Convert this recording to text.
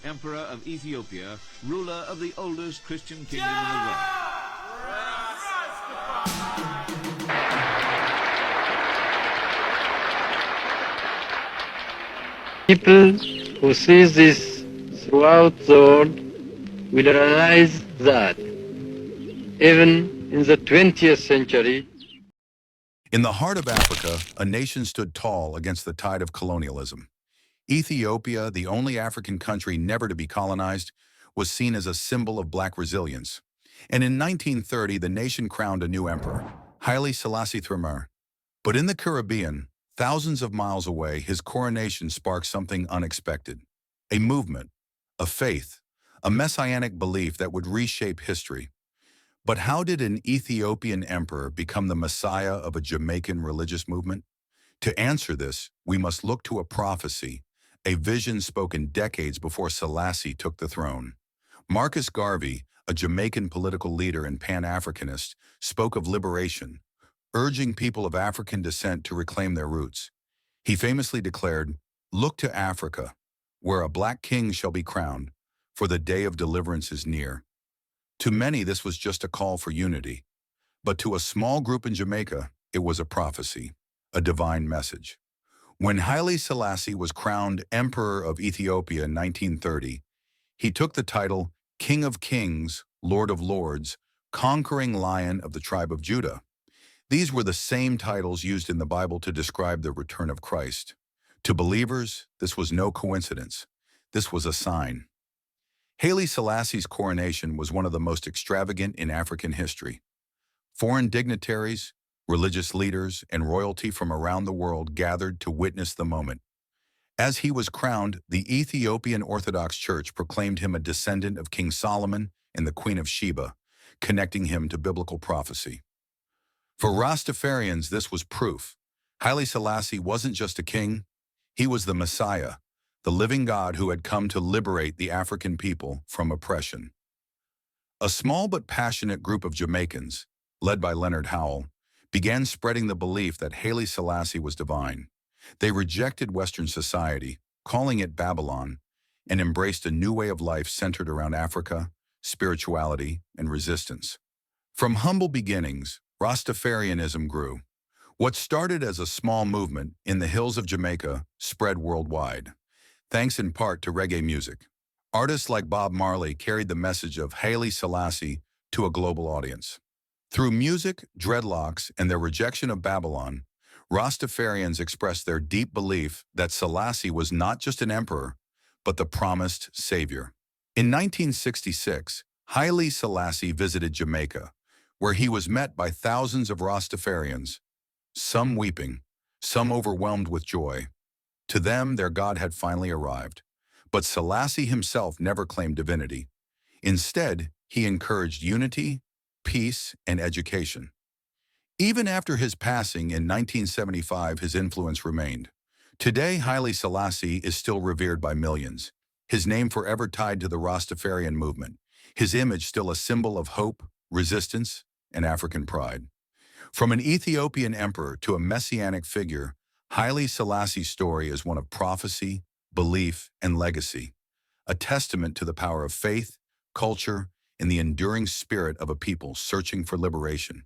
Emperor of Ethiopia, ruler of the oldest Christian kingdom in the world. People who see this throughout the world will realize that even in the 20th century, in the heart of Africa, a nation stood tall against the tide of colonialism. Ethiopia, the only African country never to be colonized, was seen as a symbol of black resilience. And in 1930, the nation crowned a new emperor, Haile Selassie III. But in the Caribbean, thousands of miles away, his coronation sparked something unexpected. A movement, a faith, a messianic belief that would reshape history. But how did an Ethiopian emperor become the messiah of a Jamaican religious movement? To answer this, we must look to a prophecy, a vision spoken decades before Selassie took the throne. Marcus Garvey, a Jamaican political leader and Pan-Africanist, spoke of liberation, urging people of African descent to reclaim their roots. He famously declared, "Look to Africa, where a black king shall be crowned, for the day of deliverance is near." To many, this was just a call for unity. But to a small group in Jamaica, it was a prophecy, a divine message. When Haile Selassie was crowned Emperor of Ethiopia in 1930, he took the title King of Kings, Lord of Lords, Conquering Lion of the tribe of Judah. These were the same titles used in the Bible to describe the return of Christ. To believers, this was no coincidence. This was a sign. Haile Selassie's coronation was one of the most extravagant in African history. Foreign dignitaries, religious leaders, and royalty from around the world gathered to witness the moment. As he was crowned, the Ethiopian Orthodox Church proclaimed him a descendant of King Solomon and the Queen of Sheba, connecting him to biblical prophecy. For Rastafarians, this was proof. Haile Selassie wasn't just a king, he was the Messiah, the living God who had come to liberate the African people from oppression. A small but passionate group of Jamaicans, led by Leonard Howell, began spreading the belief that Haile Selassie was divine. They rejected Western society, calling it Babylon, and embraced a new way of life centered around Africa, spirituality, and resistance. From humble beginnings, Rastafarianism grew. What started as a small movement in the hills of Jamaica spread worldwide, thanks in part to reggae music. Artists like Bob Marley carried the message of Haile Selassie to a global audience. Through music, dreadlocks, and their rejection of Babylon, Rastafarians expressed their deep belief that Selassie was not just an emperor, but the promised savior. In 1966, Haile Selassie visited Jamaica, where he was met by thousands of Rastafarians, some weeping, some overwhelmed with joy. To them, their God had finally arrived. But Selassie himself never claimed divinity. Instead, he encouraged unity, peace, and education. Even after his passing in 1975, his influence remained. Today, Haile Selassie is still revered by millions, his name forever tied to the Rastafarian movement, his image still a symbol of hope, resistance, and African pride. From an Ethiopian emperor to a messianic figure, Haile Selassie's story is one of prophecy, belief, and legacy, a testament to the power of faith, culture, and the enduring spirit of a people searching for liberation.